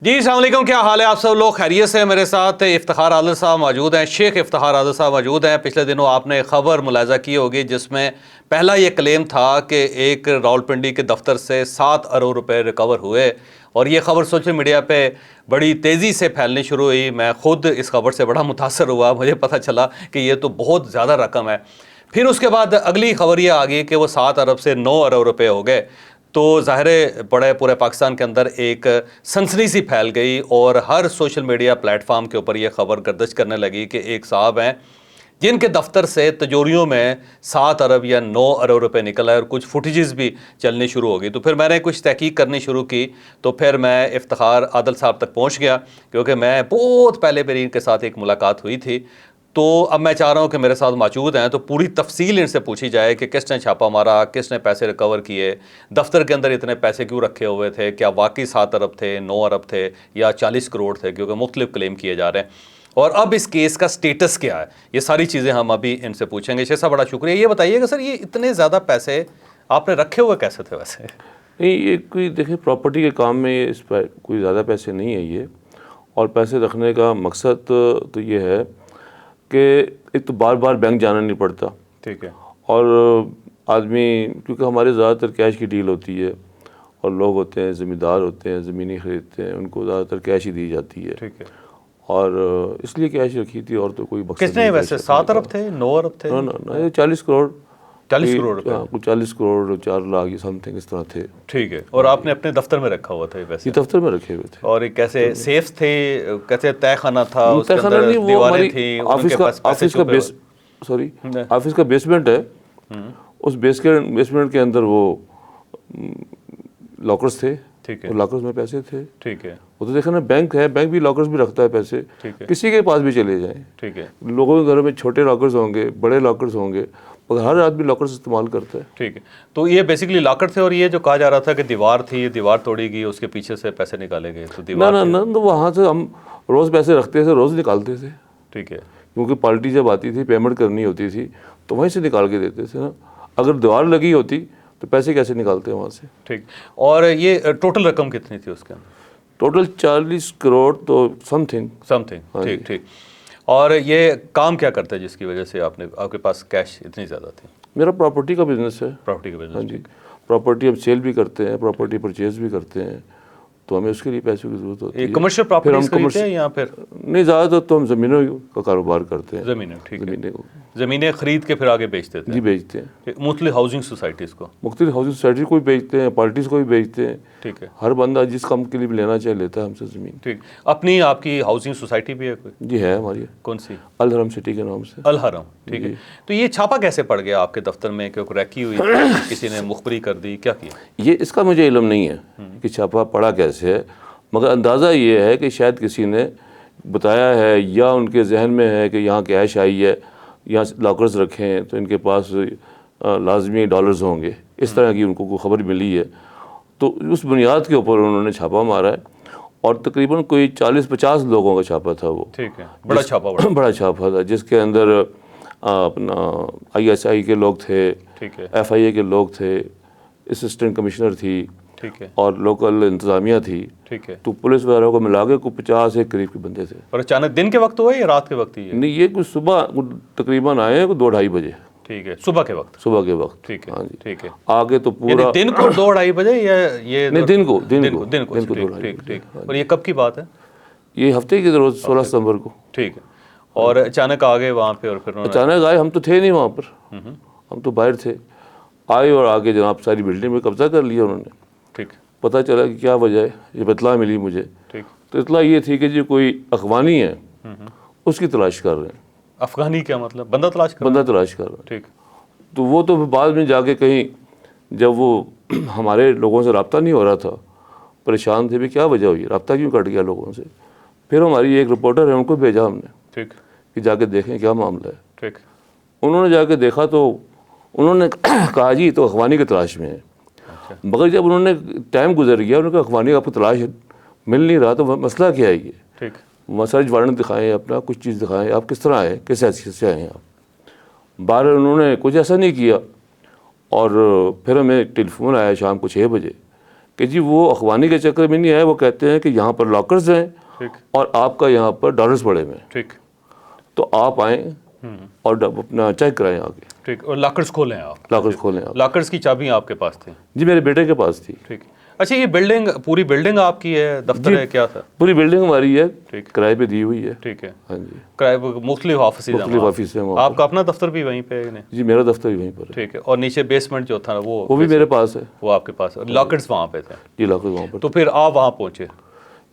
جی السلام علیکم، کیا حال ہے؟ آپ سب لوگ خیریت سے؟ میرے ساتھ افتخار عادل صاحب موجود ہیں، شیخ افتخار عادل صاحب موجود ہیں۔ پچھلے دنوں آپ نے خبر ملاحظہ کی ہوگی جس میں پہلا یہ کلیم تھا کہ ایک راولپنڈی کے دفتر سے 7 ارب روپے ریکور ہوئے، اور یہ خبر سوشل میڈیا پہ بڑی تیزی سے پھیلنی شروع ہوئی۔ میں خود اس خبر سے بڑا متاثر ہوا، مجھے پتہ چلا کہ یہ تو بہت زیادہ رقم ہے۔ پھر اس کے بعد اگلی خبر یہ آ گئی کہ وہ 7 ارب سے 9 ارب روپے ہو گئے، تو ظاہر پورے پاکستان کے اندر ایک سنسنی سی پھیل گئی، اور ہر سوشل میڈیا پلیٹ فارم کے اوپر یہ خبر گردش کرنے لگی کہ ایک صاحب ہیں جن کے دفتر سے تجوریوں میں 7 ارب یا 9 ارب روپے نکل آئے، اور کچھ فوٹیجز بھی چلنی شروع ہو گئی۔ تو پھر میں نے کچھ تحقیق کرنی شروع کی، تو پھر میں افتخار عادل صاحب تک پہنچ گیا، کیونکہ میں بہت پہلے میری ان کے ساتھ ایک ملاقات ہوئی تھی۔ تو اب میں چاہ رہا ہوں کہ میرے ساتھ موجود ہیں تو پوری تفصیل ان سے پوچھی جائے کہ کس نے چھاپا مارا، کس نے پیسے ریکور کیے، دفتر کے اندر اتنے پیسے کیوں رکھے ہوئے تھے، کیا واقعی 7 ارب تھے، 9 ارب تھے یا 40 کروڑ تھے، کیونکہ مختلف کلیم کیے جا رہے ہیں، اور اب اس کیس کا سٹیٹس کیا ہے، یہ ساری چیزیں ہم ابھی ان سے پوچھیں گے۔ شیخ صاحب بڑا شکریہ۔ یہ بتائیے کہ سر یہ اتنے زیادہ پیسے آپ نے رکھے ہوئے کیسے تھے ویسے؟ نہیں، یہ کوئی دیکھیں پراپرٹی کے کام میں اس پر کوئی زیادہ پیسے نہیں ہے یہ، اور پیسے رکھنے کا مقصد تو یہ ہے کہ ایک تو بار بار بینک جانا نہیں پڑتا، ٹھیک ہے، اور آدمی کیونکہ ہمارے زیادہ تر کیش کی ڈیل ہوتی ہے، اور لوگ ہوتے ہیں زمیندار ہوتے ہیں، زمینیں خریدتے ہیں، ان کو زیادہ تر کیش ہی دی جاتی ہے، ٹھیک ہے، اور اس لیے کیش رکھی تھی، اور تو کوئی مقصد کتنے نہیں ویسے 7 ارب تھے، 9 ارب تھے؟ نا، یہ 40 کروڑ 40 کروڑ روپے؟ ہاں، کچھ 40 کروڑ 4 لاکھ سم تھنگ اس طرح تھے۔ ٹھیک ہے، اور آپ نے اپنے دفتر میں رکھا ہوا تھا یہ پیسے؟ یہ دفتر میں رکھے ہوئے تھے، اور یہ کیسے سیف تھے، کیسے تہ خانہ تھا، اس کے تہ خانہ اندر نہیں، وہ دیواریں ہماری تھیں، ان آفس کے کا پاس پیسے آفس کا چھپے بیس سوری آفس کا بیسمنٹ ہے، اس بیسمنٹ کے اندر وہ لاکرز تھے، ٹھیک ہے، اور لاکرز میں پیسے تھے۔ ٹھیک ہے، وہ تو دیکھا نا، بینک ہے، بینک بھی لاکرز بھی رکھتا ہے پیسے، ٹھیک ہے، کسی کے پاس بھی چلے جائیں، ٹھیک ہے، لوگوں کے گھروں میں چھوٹے لاکرز ہوں گے، بڑے لاکرز ہوں گے، مگر ہر آدمی لاکرز استعمال کرتا ہے۔ ٹھیک ہے۔ تو یہ بیسیکلی لاکر تھے، اور یہ جو کہا جا رہا تھا کہ دیوار تھی، یہ دیوار توڑی گئی، اس کے پیچھے سے پیسے نکالے گئے، تو نہ دیوار نہ تھے؟ نہ، تو وہاں سے ہم روز پیسے رکھتے تھے، روز نکالتے تھے، ٹھیک ہے، کیونکہ پارٹی جب آتی تھی پیمنٹ کرنی ہوتی تھی تو وہیں سے نکال کے دیتے تھے نا۔ اگر دیوار لگی ہوتی تو پیسے کیسے نکالتے ہیں وہاں سے؟ ٹھیک۔ اور یہ ٹوٹل رقم کتنی تھی اس کے اندر؟ ٹوٹل 40 کروڑ تو سم تھنگ۔ ٹھیک ٹھیک۔ اور یہ کام کیا کرتا ہے جس کی وجہ سے آپ کے پاس کیش اتنی زیادہ تھی؟ میرا پراپرٹی کا بزنس ہے۔ پراپرٹی کا ہاں بزنس؟ جی، پراپرٹی ہم سیل بھی کرتے ہیں، پراپرٹی پرچیز بھی کرتے ہیں، تو ہمیں اس کے لیے پیسوں کی ضرورت ہوتی ہے۔ یہ کمرشل پراپرٹیز خریدتے ہیں یا پھر؟ نہیں، زیادہ تر تو ہم زمینوں کا کاروبار کرتے ہیں۔ زمینیں؟ ٹھیک ہے، زمینیں کو زمینیں خرید کے پھر آگے بیچتے تھے؟ جی بیچتے ہیں، مختلف ہاؤسنگ سوسائٹیز کو؟ مختلف ہاؤسنگ سوسائٹی کو بھی بیچتے ہیں، پارٹیز کو بھی بیچتے ہیں۔ ٹھیک ہے، ہر بندہ جس کام کے لیے بھی لینا چاہے لیتا ہے ہم سے زمین۔ ٹھیک۔ اپنی آپ کی ہاؤسنگ سوسائٹی بھی ہے کوئی؟ جی ہے ہماری، کون سی؟ الحرم سٹی کے نام سے۔ الحرم، ٹھیک ہے۔ تو یہ چھاپا کیسے پڑ گیا آپ کے دفتر میں، کہ ریکی ہوئی، کسی نے مخبری کر دی، کیا کیا؟ یہ اس کا مجھے علم نہیں ہے کہ چھاپا پڑا کیسے ہے، مگر اندازہ یہ ہے کہ شاید کسی نے بتایا ہے، یا ان کے ذہن میں ہے کہ یہاں کیش آئی ہے، یہاں لاکرز رکھے ہیں تو ان کے پاس لازمی ڈالرز ہوں گے، اس طرح کی ان کو کوئی خبر ملی ہے، تو اس بنیاد کے اوپر انہوں نے چھاپا مارا ہے، اور تقریباً کوئی 40-50 لوگوں کا چھاپا تھا وہ۔ ٹھیک ہے، بڑا چھاپا بڑا؟ بڑا چھاپا تھا، جس کے اندر اپنا ISI کے لوگ تھے، ٹھیک ہے، FIA کے لوگ تھے، اسسٹنٹ کمشنر تھی، ٹھیک ہے، اور لوکل انتظامیہ تھی، ٹھیک ہے۔ تو پولیس وغیرہ کو ملا کے کوئی 50 کے قریب کے بندے تھے۔ اور اچانک دن کے وقت ہوا یا رات کے وقت ہی ہے؟ نہیں، یہ کوئی صبح تقریباً آئے ہیں 2-2:30 بجے، ٹھیک ہے، صبح کے وقت؟ صبح کے وقت۔ ٹھیک ہے، ہاں جی، ٹھیک ہے۔ آگے تو یعنی پورا دن کو 2-2:30 بجے یا یہ؟ نہیں، دن کو ٹھیک ٹھیک۔ اور یہ کب کی بات ہے؟ یہ ہفتے کی ضرورت 16 ستمبر کو۔ ٹھیک ہے۔ اور اچانک آ گئے وہاں پہ، اور پھر اچانک آئے، ہم تو تھے نہیں وہاں پر، ہم تو باہر تھے، آئے اور آگے جناب ساری بلڈنگ میں قبضہ کر لیا انہوں نے۔ ٹھیک، پتہ چلا کہ کیا وجہ ہے، یہ اطلاع ملی مجھے، ٹھیک۔ تو اطلاع یہ تھی کہ جی کوئی افغانی ہے، اس کی تلاش کر رہے ہیں، افغانی کیا مطلب؟ بندہ تلاش کر؟ بندہ تلاش کر رہے ہیں۔ ٹھیک، تو وہ تو بعد میں جا کے کہیں جب وہ ہمارے لوگوں سے رابطہ نہیں ہو رہا تھا، پریشان تھے بھی کیا وجہ ہوئی، رابطہ کیوں کٹ گیا لوگوں سے، پھر ہماری ایک رپورٹر ہے، ان کو بھیجا ہم نے ٹھیک، کہ جا کے دیکھیں کیا معاملہ ہے۔ ٹھیک، انہوں نے جا کے دیکھا تو انہوں نے کہا جی تو اخوانی کی تلاش میں ہے، مگر جب انہوں نے ٹائم گزر گیا، انہوں نے کہا اخوانی آپ کو تلاش مل نہیں رہا، تو مسئلہ کیا ہے یہ؟ ٹھیک، سرچ وارنٹ دکھائیں، اپنا کچھ چیز دکھائیں، آپ کس طرح آئے، کس حیثیت سے آئے ہیں آپ؟ بہرحال انہوں نے کچھ ایسا نہیں کیا، اور پھر ہمیں ٹیلی فون آیا شام کو 6 بجے کہ جی وہ اخوانی کے چکر میں نہیں آئے، وہ کہتے ہیں کہ یہاں پر لاکرز ہیں ٹھیک اور آپ کا یہاں پر ڈالرز پڑے ہوئے ہیں، ٹھیک تو آپ آئیں اور اپنا چیک کرائیں آگے، ٹھیک، اور لاکرز کھولیں آپ، لاکرز کھولیں آپ۔ لاکرز کی چابیاں آپ کے پاس تھیں؟ جی میرے بیٹے کے پاس تھی۔ ٹھیک، اچھا یہ بلڈنگ پوری بلڈنگ آپ کی ہے، دفتر ہے، کیا تھا؟ پوری بلڈنگ ہماری ہے، ٹھیک کرائے پہ دی ہوئی ہے۔ ٹھیک ہے، ہاں جی، کرائے مختلف آفسز ہیں مختلف وہاں؟ آفس ہیں وہاں آپ کا اپنا دفتر بھی وہیں پہ ہے؟ پر۔ جی میرا دفتر بھی وہیں پر ہے۔ ٹھیک ہے، اور نیچے بیسمنٹ جو تھا وہ بھی میرے پاس ہے۔ وہ آپ کے پاس، لاکرز وہاں پہ تھے؟ جی لاکرز وہاں پر۔ تو پھر آپ وہاں پہنچے؟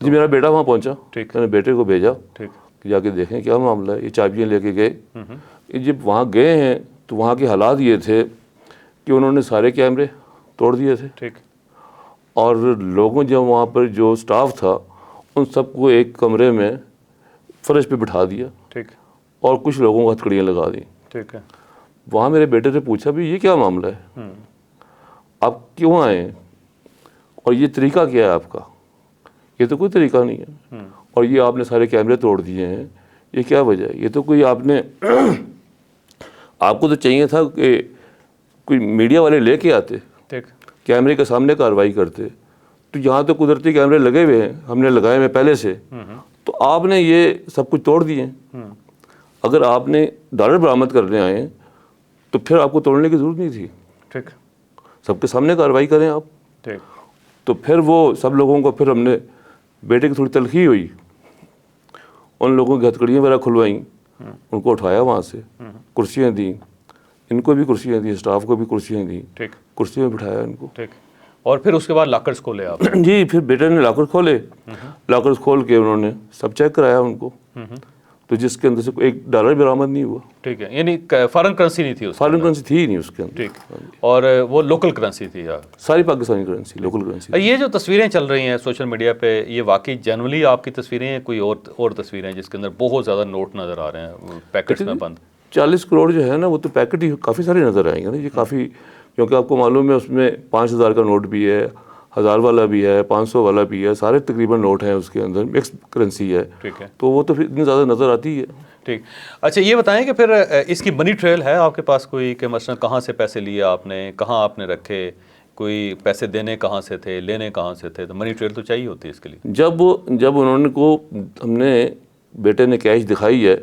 جی میرا بیٹا وہاں پہنچا، ٹھیک میں نے بیٹے کو بھیجا ٹھیک کہ جا کے دیکھیں کیا معاملہ ہے۔ یہ چابیاں لے کے گئے، یہ جب وہاں گئے ہیں تو وہاں کے حالات یہ تھے کہ انہوں نے سارے کیمرے توڑ دیے تھے، ٹھیک اور لوگوں جو وہاں پر جو سٹاف تھا ان سب کو ایک کمرے میں فرش پہ بٹھا دیا ٹھیک اور کچھ لوگوں کو ہتھکڑیاں لگا دیں۔ ٹھیک ہے، وہاں میرے بیٹے سے پوچھا بھی یہ کیا معاملہ ہے، آپ کیوں آئے اور یہ طریقہ کیا ہے آپ کا؟ یہ تو کوئی طریقہ نہیں ہے، اور یہ آپ نے سارے کیمرے توڑ دیے ہیں، یہ کیا وجہ ہے؟ یہ تو کوئی آپ نے آپ کو تو چاہیے تھا کہ کوئی میڈیا والے لے کے آتے، ٹھیک کیمرے کے سامنے کارروائی کرتے، تو یہاں تو قدرتی کیمرے لگے ہوئے ہیں، ہم نے لگائے ہوئے پہلے سے، تو آپ نے یہ سب کچھ توڑ دیے ہیں۔ اگر آپ نے ڈالر برآمد کرنے آئے تو پھر آپ کو توڑنے کی ضرورت نہیں تھی، ٹھیک سب کے سامنے کارروائی کریں آپ۔ ٹھیک تو پھر وہ سب لوگوں کو پھر ہم نے بیٹے کی تھوڑی تلخی ہوئی، ان لوگوں کی ہتھکڑیاں وغیرہ کھلوائیں، ان کو اٹھایا وہاں سے، کرسیاں دیں، ان کو بھی کرسیاں دیں، اسٹاف کو بھی کرسیاں دیں، ٹھیک کرسی میں بٹھایا ان کو۔ ٹھیک، اور پھر اس کے بعد لاکرز کھولے آپ؟ جی پھر بیٹے نے لاکرز کھولے، لاکرز کھول کے انہوں نے سب چیک کرایا ان کو، تو جس کے اندر سے کوئی ایک ڈالر برآمد نہیں ہوا۔ ٹھیک ہے، یعنی فارن کرنسی نہیں تھی اس فارن کرنسی تھی ہی نہیں اس کے اندر، ٹھیک، اور وہ لوکل کرنسی تھی یار؟ ساری پاکستانی کرنسی، لوکل کرنسی۔ یہ جو تصویریں چل رہی ہیں سوشل میڈیا پہ، یہ واقعی جنرلی آپ کی تصویریں ہیں، کوئی اور تصویریں ہیں جس کے اندر بہت زیادہ نوٹ نظر آ رہے ہیں پیکٹس میں بند؟ 40 کروڑ جو ہے نا وہ تو پیکٹ ہی کافی سارے نظر آئیں گے نا، یہ کافی، کیونکہ آپ کو معلوم ہے اس میں 5000 کا نوٹ بھی ہے، 1000 والا بھی ہے، 500 والا بھی ہے، سارے تقریباً نوٹ ہیں اس کے اندر، مکس کرنسی ہے، ٹھیک ہے تو وہ تو پھر اتنی زیادہ نظر آتی ہے۔ ٹھیک، اچھا یہ بتائیں کہ پھر اس کی منی ٹریل ہے آپ کے پاس کوئی، کہ مثلا کہاں سے پیسے لیے آپ نے، کہاں آپ نے رکھے، کوئی پیسے دینے کہاں سے تھے، لینے کہاں سے تھے؟ تو منی ٹریل تو چاہیے ہوتی ہے اس کے لیے۔ جب انہوں نے کو ہم نے بیٹے نے کیش دکھائی ہے،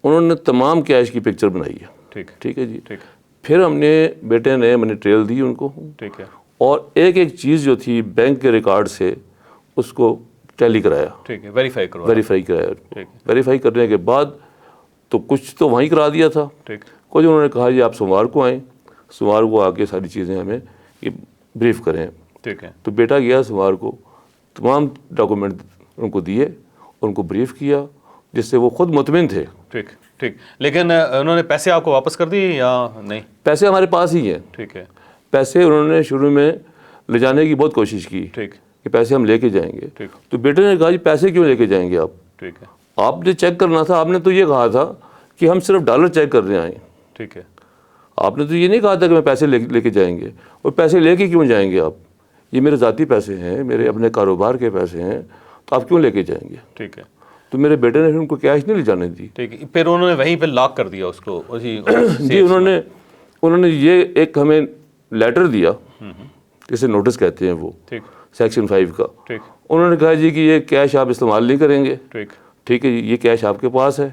انہوں نے تمام کیش کی پکچر بنائی ہے، ٹھیک ٹھیک ہے جی، ٹھیک پھر ہم نے بیٹے نے منی ٹریل دی ان کو، ٹھیک ہے اور ایک ایک چیز جو تھی بینک کے ریکارڈ سے اس کو ٹیلی کرایا، ٹھیک ہے، ویریفائی کرو، ویریفائی کرایا، ٹھیک ویریفائی کرنے کے بعد تو کچھ تو وہیں کرا دیا تھا، ٹھیک کچھ انہوں نے کہا جی آپ سوموار کو آئیں، سوموار کو آ کے ساری چیزیں ہمیں یہ بریف کریں، ٹھیک ہے تو بیٹا گیا سوموار کو، تمام ڈاکومنٹ ان کو دیے، ان کو بریف کیا، جس سے وہ خود مطمئن تھے۔ ٹھیک ٹھیک، لیکن انہوں نے پیسے آپ کو واپس کر دیے یا نہیں؟ پیسے ہمارے پاس ہی ہیں، ٹھیک ہے پیسے انہوں نے شروع میں لے جانے کی بہت کوشش کی ٹھیک کہ پیسے ہم لے کے جائیں گے، ٹھیک تو بیٹے نے کہا جی پیسے کیوں لے کے جائیں گے آپ؟ ٹھیک ہے آپ نے چیک کرنا تھا، آپ نے تو یہ کہا تھا کہ ہم صرف ڈالر چیک کرنے آئے، ٹھیک ہے آپ نے تو یہ نہیں کہا تھا کہ میں پیسے لے کے جائیں گے، اور پیسے لے کے کیوں جائیں گے آپ؟ یہ میرے ذاتی پیسے ہیں، میرے اپنے کاروبار کے پیسے ہیں، تو آپ کیوں لے کے جائیں گے؟ ٹھیک ہے تو میرے بیٹے نے پھر ان کو کیش نہیں لے جانے دی۔ ٹھیک ہے، پھر انہوں نے وہیں پہ لاک کر دیا اس کو اسی جی انہوں نے یہ ایک ہمیں لیٹر دیا، جسے نوٹس کہتے ہیں وہ، ٹھیک سیکشن 5 کا، ٹھیک انہوں نے کہا جی کہ یہ کیش آپ استعمال نہیں کریں گے، ٹھیک ٹھیک ہے جی، یہ کیش آپ کے پاس ہے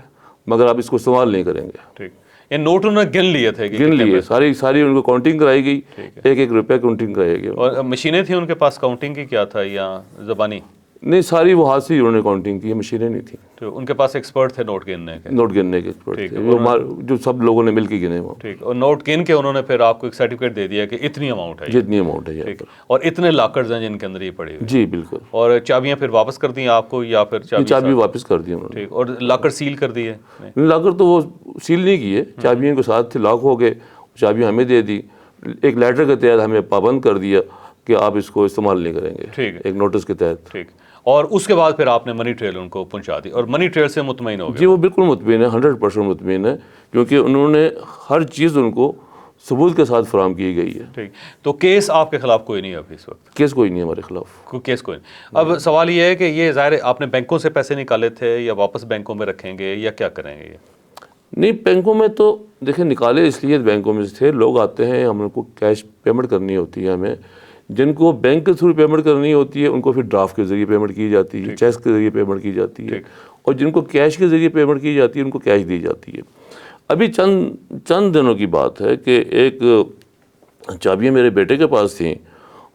مگر آپ اس کو استعمال نہیں کریں گے۔ ٹھیک، یہ نوٹ انہوں نے گن لیے تھے کہ گن کتنے لیے، پیسے؟ ساری ان کو کاؤنٹنگ کرائی گئی، ٹھیک ہے، ایک ایک روپے کاؤنٹنگ کرائی گئی، اور مشینیں تھیں ان کے پاس کاؤنٹنگ کی کیا تھا یا زبانی؟ نہیں ساری وہ ہاتھ سے ہی انہوں نے کاؤنٹنگ کی، مشینیں نہیں تھیں، تو ان کے پاس ایکسپرٹ تھے نوٹ گننے کے؟ نوٹ گننے کے ایکسپرٹ ٹھیک تھے، ہے، جو سب لوگوں نے مل کے گنے وہ، ٹھیک، اور نوٹ گن کے انہوں نے پھر آپ کو ایک سرٹیفکیٹ دے دیا کہ اتنی اماؤنٹ ہے یہ، جتنی اماؤنٹ ہے یہاں ٹھیک، پر۔ اور اتنے لاکرز ہیں جن کے اندر یہ پڑے ہوئے، جی بالکل، اور چابیاں پھر واپس کر دیں آپ کو یا پھر یہ چابی ساتھ؟ واپس کر دی انہوں نے، ٹھیک، اور لاکر سیل کر دیے؟ لاکر تو وہ سیل نہیں کیے، چابیوں کے ساتھ تھے، لاک ہو گئے، چابیاں ہمیں دے دی، ایک لیٹر کے تحت ہمیں پابند کر دیا کہ آپ اس کو استعمال نہیں کریں گے، ٹھیک ہے، ایک نوٹس کے تحت۔ ٹھیک، اور اس کے بعد پھر آپ نے منی ٹریل ان کو پہنچا دی، اور منی ٹریل سے مطمئن ہو گئے؟ جی وہ بالکل مطمئن ہے، 100% مطمئن ہے، کیونکہ انہوں نے ہر چیز ان کو ثبوت کے ساتھ فراہم کی گئی ہے۔ ٹھیک، تو کیس آپ کے خلاف کوئی نہیں ہے ابھی اس وقت؟ کیس کوئی نہیں ہے ہمارے خلاف۔ کوئی کیس کوئی نہیں۔ اب سوال یہ ہے کہ یہ ظاہر ہے آپ نے بینکوں سے پیسے نکالے تھے یا واپس بینکوں میں رکھیں گے یا کیا کریں گے یہ؟ نہیں بینکوں میں تو دیکھیں نکالے اس لیے بینکوں میں سے تھے، لوگ آتے ہیں، ہم ان کو کیش پیمنٹ کرنی ہوتی ہے ہمیں، جن کو بینک کے تھرو پیمنٹ کرنی ہوتی ہے ان کو پھر ڈرافٹ کے ذریعے پیمنٹ کی جاتی ہے, چیک کے ذریعے پیمنٹ کی جاتی ہے, اور جن کو کیش کے ذریعے پیمنٹ کی جاتی ہے ان کو کیش دی جاتی ہے. ابھی چند دنوں کی بات ہے کہ ایک چابیاں میرے بیٹے کے پاس تھیں,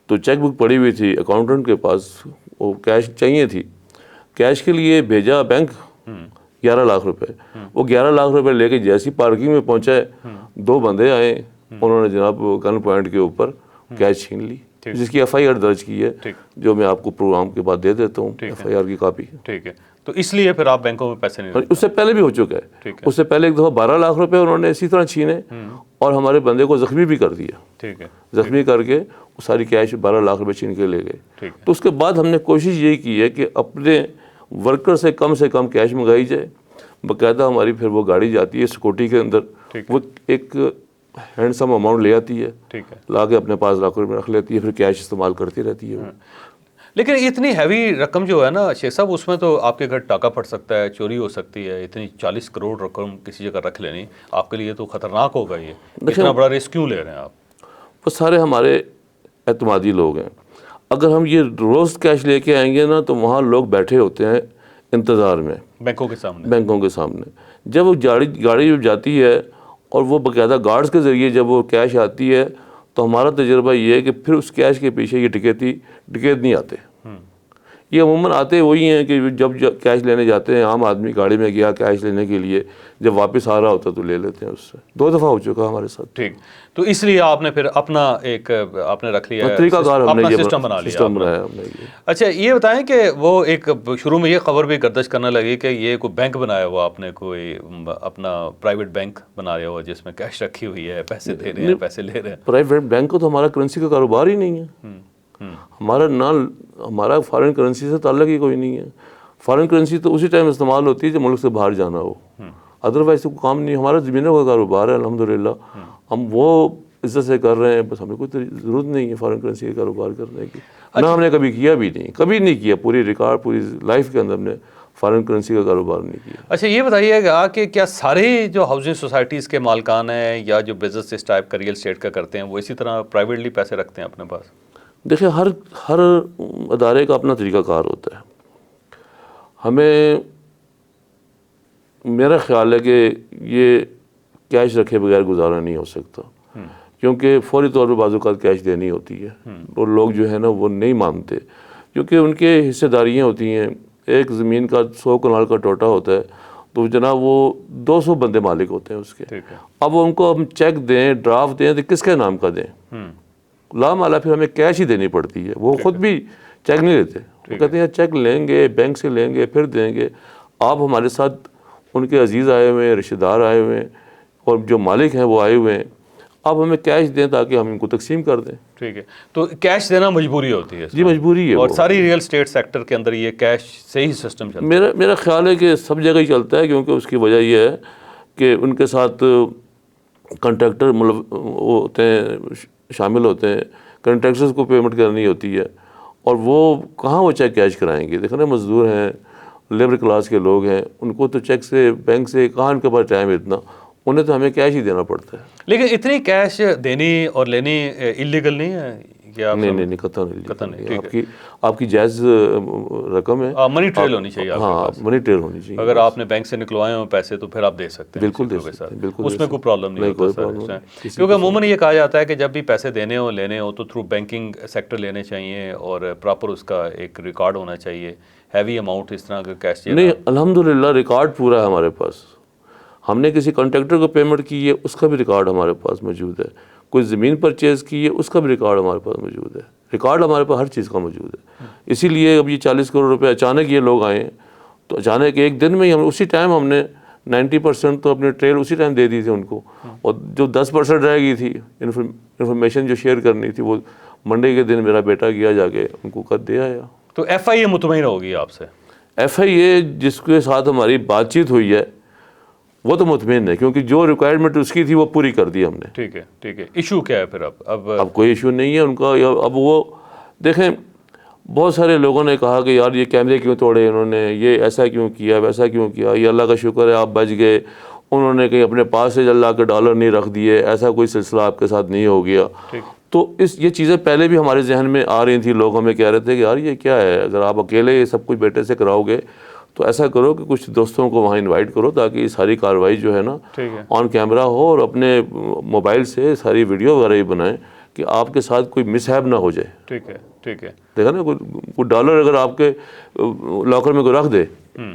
تو چیک بک پڑی ہوئی تھی اکاؤنٹنٹ کے پاس, وہ کیش چاہیے تھی, کیش کے لیے بھیجا بینک 11 لاکھ روپے. وہ 11 لاکھ روپے لے کے جیسی پارکنگ میں پہنچے, 2 بندے آئے, انہوں نے جناب گن پوائنٹ کے اوپر کیش چھین لی, جس کی ایف آئی آر درج کی ہے, جو میں آپ کو پروگرام کے بعد دے دیتا ہوں ایف آئی آر کی کاپی. ٹھیک ہے, تو اس لیے پھر آپ بینکوں میں پیسے نہیں, اس سے پہلے بھی ہو چکا ہے. اس سے پہلے ایک دفعہ 12 لاکھ روپے انہوں نے اسی طرح چھینے اور ہمارے بندے کو زخمی بھی کر دیا. ٹھیک ہے, زخمی کر کے وہ ساری کیش 12 لاکھ روپے چھین کے لے گئے. تو اس کے بعد ہم نے کوشش یہی کی ہے کہ اپنے ورکر سے کم کیش منگائی جائے. باقاعدہ ہماری پھر وہ گاڑی جاتی ہے سیکورٹی کے اندر, وہ ایک ہینڈ سم اماؤنٹ لے آتی ہے, لا کے اپنے پاس لاکر میں رکھ لیتی ہے, پھر کیش استعمال کرتی رہتی ہے. لیکن اتنی ہیوی رقم جو ہے نا شیخ صاحب, اس میں تو آپ کے گھر ٹاکا پڑ سکتا ہے, چوری ہو سکتی ہے. اتنی 40 کروڑ رقم کسی جگہ رکھ لینی آپ کے لیے تو خطرناک ہوگا. یہ اتنا بڑا رسک کیوں لے رہے ہیں آپ؟ وہ سارے ہمارے اعتمادی لوگ ہیں. اگر ہم یہ روز کیش لے کے آئیں گے نا تو وہاں لوگ بیٹھے ہوتے ہیں انتظار میں, بینکوں کے سامنے. جب وہ گاڑی جاتی ہے اور وہ باقاعدہ گارڈز کے ذریعے جب وہ کیش آتی ہے, تو ہمارا تجربہ یہ ہے کہ پھر اس کیش کے پیچھے یہ ڈکیت نہیں آتے. یہ عموماً آتے وہی ہیں کہ جب کیش لینے جاتے ہیں, عام آدمی گاڑی میں گیا کیش لینے کے لیے, جب واپس آ رہا ہوتا تو لے لیتے ہیں اس سے. 2 دفعہ ہو چکا ہمارے ساتھ. ٹھیک, تو اس لیے آپ نے پھر اپنا ایک آپ نے رکھ لیا ہے طریقہ کار, ہم نے یہ سسٹم بنا لیا. ہم نے. اچھا یہ بتائیں کہ وہ ایک شروع میں یہ خبر بھی گردش کرنے لگی کہ یہ کوئی بینک بنایا ہوا آپ نے, کوئی اپنا پرائیویٹ بینک بنایا ہوا جس میں کیش رکھی ہوئی ہے, پیسے دے رہے ہیں پیسے لے رہے ہیں. پرائیویٹ بینک کو تو ہمارا کرنسی کا کاروبار ہی نہیں ہے. ہمارا فارن کرنسی سے تعلق ہی کوئی نہیں ہے. فارن کرنسی تو اسی ٹائم استعمال ہوتی ہے جب ملک سے باہر جانا ہو, ادروائز تو کام نہیں. ہمارا زمینوں کا کاروبار ہے الحمدللہ, ہم وہ عزت سے کر رہے ہیں, بس ہمیں کوئی ضرورت نہیں ہے فارن کرنسی کا کاروبار کرنے کی. نہ ہم نے کبھی کیا بھی نہیں, کبھی نہیں کیا. پوری لائف کے اندر ہم نے فارن کرنسی کا کاروبار نہیں کیا. اچھا یہ بتائیے گا کہ کیا سارے جو ہاؤسنگ سوسائٹیز کے مالکان ہیں یا جو بزنس اس ٹائپ کا ریئل اسٹیٹ کا کرتے ہیں وہ اسی طرح پرائیویٹلی پیسے رکھتے ہیں اپنے پاس؟ دیکھیں ہر ادارے کا اپنا طریقہ کار ہوتا ہے. ہمیں میرا خیال ہے کہ یہ کیش رکھے بغیر گزارا نہیں ہو سکتا, کیونکہ فوری طور پہ بعض اوقات کیش دینی ہوتی ہے, اور لوگ جو ہے نا وہ نہیں مانتے, کیونکہ ان کے حصے داریاں ہوتی ہیں. ایک زمین کا 100 کنال کا ٹوٹا ہوتا ہے تو جناب وہ 200 بندے مالک ہوتے ہیں اس کے. اب ان کو ہم چیک دیں, ڈرافٹ دیں تو کس کے نام کا دیں؟ لامالا پھر ہمیں کیش ہی دینی پڑتی ہے. وہ خود بھی چیک نہیں لیتے, وہ کہتے ہیں چیک لیں گے, بینک سے لیں گے, پھر دیں گے. آپ ہمارے ساتھ ان کے عزیز آئے ہوئے ہیں, رشتہ دار آئے ہوئے ہیں, اور جو مالک ہیں وہ آئے ہوئے ہیں, آپ ہمیں کیش دیں تاکہ ہم ان کو تقسیم کر دیں. ٹھیک ہے, تو کیش دینا مجبوری ہوتی ہے؟ جی مجبوری ہے. اور ساری ریئل اسٹیٹ سیکٹر کے اندر یہ کیش سے ہی سسٹم چلتا ہے؟ میرا خیال ہے کہ سب جگہ ہی چلتا ہے, کیونکہ اس کی وجہ یہ ہے کہ ان کے ساتھ کنٹریکٹر ہوتے ہیں, شامل ہوتے ہیں. کنٹریکٹرز کو پیمنٹ کرنی ہوتی ہے, اور وہ کہاں وہ چیک کیش کرائیں گے؟ دیکھیں نا, مزدور ہیں, لیبر کلاس کے لوگ ہیں, ان کو تو چیک سے بینک سے کہاں ان کے پاس ٹائم ہے اتنا, انہیں تو ہمیں کیش ہی دینا پڑتا ہے. لیکن اتنی کیش دینی اور لینی اللیگل نہیں ہے کیا؟ نہیں, قطعاً نہیں. آپ کی جائز رقم ہے, منی ٹریل ہونی چاہیے. ہاں, منی ٹریل ہونی چاہیے. اگر آپ نے بینک سے نکلوائے ہوں پیسے تو پھر آپ دے سکتے ہیں. بالکل دے سکتے ہیں, بالکل اس میں کوئی پرابلم نہیں ہوتا, کیونکہ عموماً یہ کہا جاتا ہے کہ جب بھی پیسے دینے ہو لینے ہو تو تھرو بینکنگ سیکٹر لینے چاہیے, اور پراپر اس کا ایک ریکارڈ ہونا چاہیے. ہیوی اماؤنٹ اس طرح کا کیش نہیں, الحمدللہ ریکارڈ پورا ہے ہمارے پاس. ہم نے کسی کانٹریکٹر کو پیمنٹ کی ہے, اس کا بھی ریکارڈ ہمارے پاس موجود ہے. کوئی زمین پرچیز کی ہے, اس کا بھی ریکارڈ ہمارے پاس موجود ہے. ریکارڈ ہمارے پاس ہر چیز کا موجود ہے. اسی لیے اب یہ 40 کروڑ روپے اچانک یہ لوگ آئے, تو اچانک ایک دن میں ہی اسی ٹائم ہم نے 90% تو اپنے ٹریل اسی ٹائم دے دی تھی ان کو, اور جو 10% رہ گئی تھی انفارمیشن جو شیئر کرنی تھی, وہ منڈے کے دن میرا بیٹا گیا جا کے ان کو خط دے آیا. تو ایف آئی اے مطمئن ہوگی آپ سے؟ ایف آئی اے جس کے ساتھ ہماری بات چیت ہوئی ہے وہ تو مطمئن ہے, کیونکہ جو ریکوائرمنٹ اس کی تھی وہ پوری کر دی ہم نے. ٹھیک ہے. ایشو کیا ہے پھر؟ اب کوئی ایشو نہیں ہے ان کا. اب وہ دیکھیں, بہت سارے لوگوں نے کہا کہ یار یہ کیمرے کیوں توڑے انہوں نے, یہ ایسا کیوں کیا, ویسا کیوں کیا. یہ اللہ کا شکر ہے آپ بچ گئے. انہوں نے کہیں اپنے پاس سے اللہ کے ڈالر نہیں رکھ دیے, ایسا کوئی سلسلہ آپ کے ساتھ نہیں ہو گیا. تو یہ چیزیں پہلے بھی ہمارے ذہن میں آ رہی تھیں، لوگ ہمیں کہہ رہے تھے کہ یار یہ کیا ہے، اگر آپ اکیلے یہ سب کچھ بیٹے سے کراؤ گے تو ایسا کرو کہ کچھ دوستوں کو وہاں انوائٹ کرو تاکہ یہ ساری کارروائی جو ہے نا آن کیمرہ ہو، اور اپنے موبائل سے ساری ویڈیو وغیرہ ہی بنائیں کہ آپ کے ساتھ کوئی مس ہیپ نہ ہو جائے. ٹھیک ہے، ٹھیک ہے. دیکھا نا، کوئی ڈالر اگر آپ کے لاکر میں کوئی رکھ دے،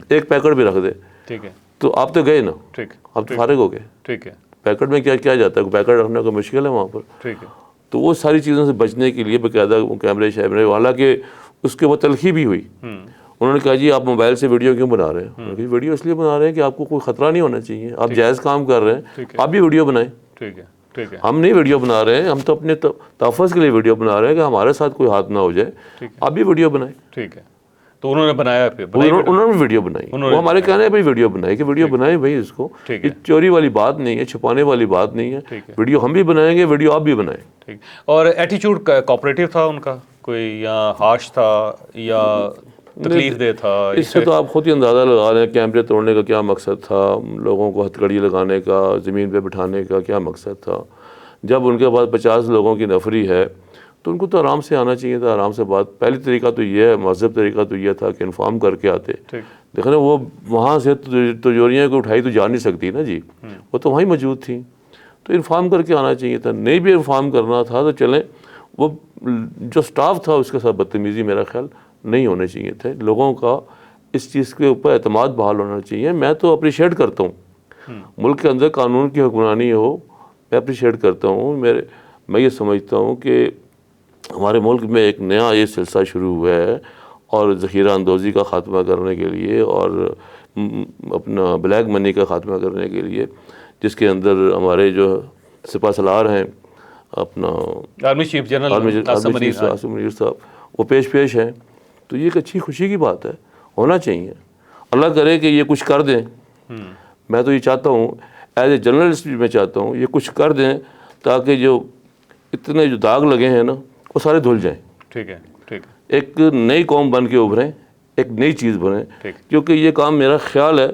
ایک پیکٹ بھی رکھ دے، ٹھیک ہے، تو آپ تو گئے نا، ٹھیک، آپ تو فارغ ہو گئے. ٹھیک ہے، پیکٹ میں کیا جاتا ہے، پیکٹ رکھنے کا مشکل ہے وہاں پر. ٹھیک ہے. تو وہ ساری چیزوں سے بچنے کے لیے باقاعدہ کیمرے شیمرے، حالانکہ اس کے وہ تلخی بھی ہوئی. انہوں نے کہا جی آپ موبائل سے ویڈیو کیوں بنا رہے ہیں؟ ویڈیو اس لیے بنا رہے ہیں کہ آپ کو کوئی خطرہ نہیں ہونا چاہیے، آپ جائز کام کر رہے ہیں، آپ بھی ویڈیو بنائیں. ٹھیک ہے، ٹھیک ہے. ہم نہیں ویڈیو بنا رہے ہیں، ہم تو اپنے تحفظ کے لیے ویڈیو بنا رہے ہیں کہ ہمارے ساتھ کوئی ہاتھ نہ ہو جائے، آپ بھی ویڈیو بنائیں. ٹھیک ہے. تو انہوں نے بنایا، پھر انہوں نے ویڈیو بنائی. وہ ہمارے کہنے ہیں بھائی ویڈیو بنائی، کہ ویڈیو بنائیں بھائی، اس کو یہ چوری والی بات نہیں ہے، چھپانے والی بات نہیں ہے. ویڈیو ہم بھی بنائیں گے، ویڈیو آپ بھی بنائیں. ٹھیک. اور ایٹیچیوڈ کوآپریٹو تھا ان کا کوئی، یا ہارش تھا یا تکلیف دہ تھا؟ اس سے تو آپ خود ہی اندازہ لگا لیں کیمرے توڑنے کا کیا مقصد تھا، لوگوں کو ہتھ کڑی لگانے کا، زمین پہ بٹھانے کا کیا مقصد تھا. جب ان کے پاس 50 لوگوں کی نفری ہے تو ان کو تو آرام سے آنا چاہیے تھا، آرام سے بات. پہلی طریقہ تو یہ ہے، مہذب طریقہ تو یہ تھا کہ انفارم کر کے آتے. دیکھیں نا، وہ وہاں سے تجوریاں کو اٹھائی تو جا نہیں سکتی نا جی، وہ تو وہیں موجود تھیں، تو انفارم کر کے آنا چاہیے تھا. نہیں بھی انفارم کرنا تھا تو چلیں، وہ جو سٹاف تھا اس کے ساتھ بدتمیزی میرا خیال نہیں ہونے چاہیے تھے. لوگوں کا اس چیز کے اوپر اعتماد بحال ہونا چاہیے. میں تو اپریشیٹ کرتا ہوں ملک کے اندر قانون کی حکمرانی ہو، میں اپریشیٹ کرتا ہوں. میں یہ سمجھتا ہوں کہ ہمارے ملک میں ایک نیا یہ سلسلہ شروع ہوا ہے، اور ذخیرہ اندوزی کا خاتمہ کرنے کے لیے اور اپنا بلیک منی کا خاتمہ کرنے کے لیے، جس کے اندر ہمارے جو سپہ سالار ہیں، اپنا army chief general Asim Munir صاحب، وہ پیش ہیں. تو یہ ایک اچھی خوشی کی بات ہے، ہونا چاہیے. اللہ کرے کہ یہ کچھ کر دیں. میں تو یہ چاہتا ہوں، ایز اے جرنلسٹ بھی میں چاہتا ہوں یہ کچھ کر دیں تاکہ جو اتنے جو داغ لگے ہیں نا وہ سارے دھل جائیں. ٹھیک ہے، ٹھیک. ایک نئی قوم بن کے ابھریں، ایک نئی چیز بنیں. کیونکہ یہ کام میرا خیال ہے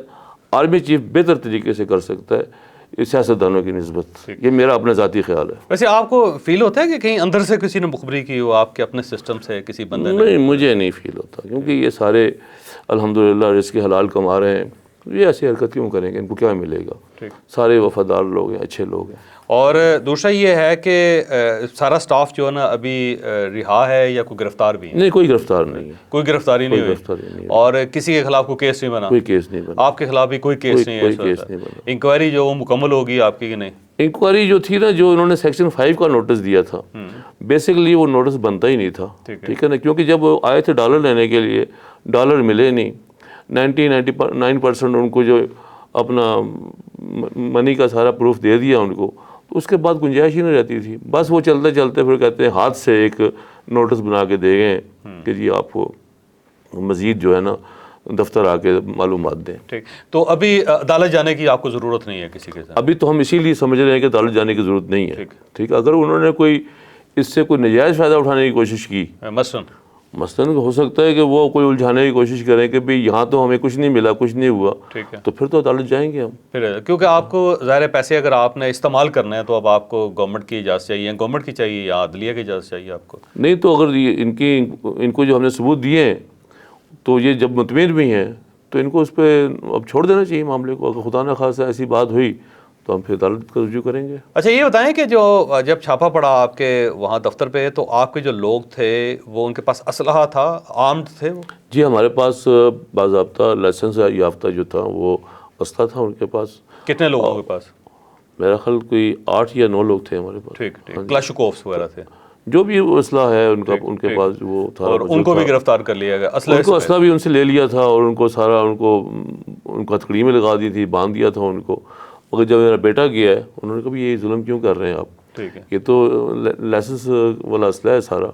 آرمی چیف بہتر طریقے سے کر سکتا ہے سیاستدانوں کی نسبت. یہ میرا اپنا ذاتی خیال ہے. ویسے آپ کو فیل ہوتا ہے کہ کہیں اندر سے کسی نے مخبری کی ہو آپ کے اپنے سسٹم سے، کسی بندے نے؟ نہیں، مجھے نہیں فیل ہوتا، کیونکہ یہ سارے الحمدللہ رزق حلال کما رہے ہیں. یہ ایسی حرکت کیوں کریں گے؟ ان کو کیا ملے گا؟ سارے وفادار لوگ ہیں، اچھے لوگ ہیں. اور دوسرا یہ ہے کہ سارا سٹاف جو ہے نا ابھی رہا ہے یا کوئی گرفتار بھی ہے؟ نہیں، کوئی گرفتار نہیں ہے. کوئی گرفتاری نہیں ہوئی؟ اور کسی کے خلاف کوئی کیس نہیں بنا؟ کوئی کیس نہیں بنا. آپ کے خلاف بھی کوئی کیس نہیں ہے؟ انکوائری جو وہ مکمل ہوگی آپ کی کہ نہیں؟ انکوائری جو تھی نا، جو انہوں نے سیکشن 5 کا نوٹس دیا تھا، بیسیکلی وہ نوٹس بنتا ہی نہیں تھا. ٹھیک ہے نا، کیونکہ جب وہ آئے تھے ڈالر لینے کے لیے، ڈالر ملے نہیں. 99% ان کو جو اپنا منی کا سارا پروف دے دیا ان کو، تو اس کے بعد گنجائش ہی نہیں رہتی تھی. بس وہ چلتے چلتے پھر کہتے ہیں ہاتھ سے ایک نوٹس بنا کے دے گئے کہ جی آپ کو مزید جو ہے نا دفتر آ کے معلومات دیں. ٹھیک. تو ابھی عدالت جانے کی آپ کو ضرورت نہیں ہے کسی کے ساتھ؟ ابھی تو ہم اسی لیے سمجھ رہے ہیں کہ عدالت جانے کی ضرورت نہیں ہے. ٹھیک ہے. اگر انہوں نے کوئی اس سے کوئی نجائز فائدہ اٹھانے کی کوشش کی، مثلاً ہو سکتا ہے کہ وہ کوئی الجھانے کی کوشش کریں کہ بھئی یہاں تو ہمیں کچھ نہیں ملا، کچھ نہیں ہوا، تو پھر تو عدالت جائیں گے ہم. پھر کیونکہ آپ کو ظاہر پیسے اگر آپ نے استعمال کرنا ہے تو اب آپ کو گورنمنٹ کی اجازت چاہیے، گورنمنٹ کی چاہیے یا عدلیہ کی اجازت چاہیے آپ کو؟ نہیں، تو اگر ان کو جو ہم نے ثبوت دیے ہیں تو یہ جب مطمئن بھی ہیں تو ان کو اس پہ اب چھوڑ دینا چاہیے معاملے کو. اگر خدا نہ خواستہ ایسی بات ہوئی تو ہم پھر عدالت کا رجوع کریں گے. اچھا یہ بتائیں کہ جو جب چھاپا پڑا آپ کے وہاں دفتر پہ تو آپ کے جو لوگ تھے وہ ان کے پاس اسلحہ تھا، آرمڈ تھے وہ؟ جی، ہمارے پاس باضابطہ لائسنس یافتہ جو تھا وہ اسلحہ تھا ان کے پاس. کتنے لوگوں کے پاس؟ میرا خیال کوئی 8 یا 9 لوگ تھے ہمارے پاس. ٹھیک ٹھیک. کلاشکوفس وغیرہ تھے؟ جو بھی اسلحہ ہے ان کے پاس وہ تھا. اور ان کو بھی گرفتار کر لیا گیا؟ ان کو اسلحہ بھی ان سے لے لیا تھا اور ان کو سارا ان کو ہتھکڑی میں لگا دی تھی، باندھ دیا تھا ان کو. مگر جب میرا بیٹا گیا ہے انہوں نے کہا یہ ظلم کیوں کر رہے ہیں آپ؟ یہ تو لائسنس والا اسلحہ ہے سارا.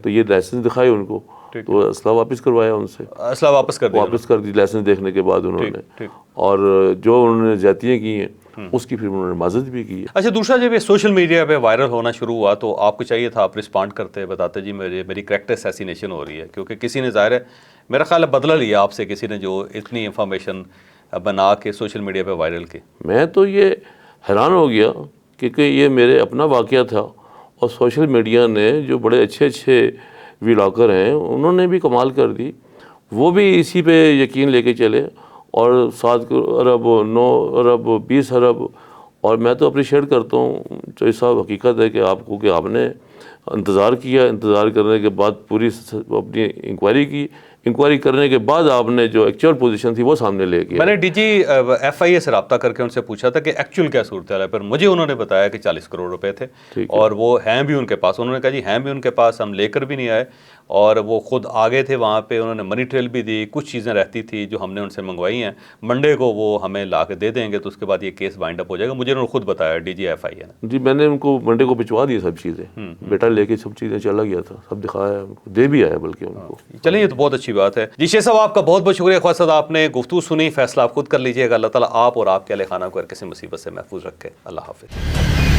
تو یہ لائسنس دکھائے ان کو، تو اسلحہ واپس کروایا ان سے. اسلحہ واپس کر دی لائسنس دیکھنے کے بعد انہوں نے. اور جو انہوں نے زیادتیاں کی ہیں اس کی پھر انہوں نے معذرت بھی کی ہے. اچھا دوسرا جب یہ سوشل میڈیا پہ وائرل ہونا شروع ہوا تو آپ کو چاہیے تھا آپ رسپانڈ کرتے، بتاتے جی میری کریکٹر اسیسینیشن ہو رہی ہے، کیونکہ کسی نے ظاہر ہے میرا خیال ہے بدلہ لیا آپ سے، کسی نے جو اتنی انفارمیشن بنا کے سوشل میڈیا پہ وائرل کی. میں تو یہ حیران ہو گیا کیونکہ یہ میرے اپنا واقعہ تھا اور سوشل میڈیا نے جو بڑے اچھے اچھے ولاگر ہیں انہوں نے بھی کمال کر دی، وہ بھی اسی پہ یقین لے کے چلے، اور 7 ارب 9 ارب 20 ارب، اور میں تو اپریشیٹ کرتا ہوں چوہدری صاحب، حقیقت ہے کہ آپ کو کہ آپ نے انتظار کیا، انتظار کرنے کے بعد پوری اپنی انکوائری کی، انکوائری کرنے کے بعد آپ نے جو ایکچوئل پوزیشن تھی وہ سامنے لے کے میں نے ڈی جی ایف آئی اے سے رابطہ کر کے ان سے پوچھا تھا کہ ایکچوئل کیا صورتحال ہے، پر مجھے انہوں نے بتایا کہ 40 کروڑ روپے تھے اور وہ ہیں بھی ان کے پاس۔ انہوں نے کہا جی ہیں بھی ان کے پاس، ہم لے کر بھی نہیں آئے، اور وہ خود آگے تھے وہاں پہ، انہوں نے منی ٹریل بھی دی، کچھ چیزیں رہتی تھی جو ہم نے ان سے منگوائی ہیں، منڈے کو وہ ہمیں لا کے دے دیں گے تو اس کے بعد یہ کیس وائنڈ اپ ہو جائے گا۔ مجھے انہوں نے خود بتایا ڈی جی ایف آئی اے نے۔ جی میں نے ان کو منڈے کو بھجوا دی سب چیزیں، بیٹا لے کے سب چیزیں چلا گیا تھا، سب دکھایا ان کو، دے بھی آیا بلکہ ان کو۔ چلیے یہ تو بہت اچھی بات ہے جی۔ شیخ صاحب آپ کا بہت بہت شکریہ، خواجہ صاحب آپ نے گفتگو سنی، فیصلہ آپ خود کر لیجیے گا۔ اللہ تعالیٰ آپ اور آپ کے اہل خانہ کو ہر کسی مصیبت سے محفوظ رکھے۔ اللہ حافظ۔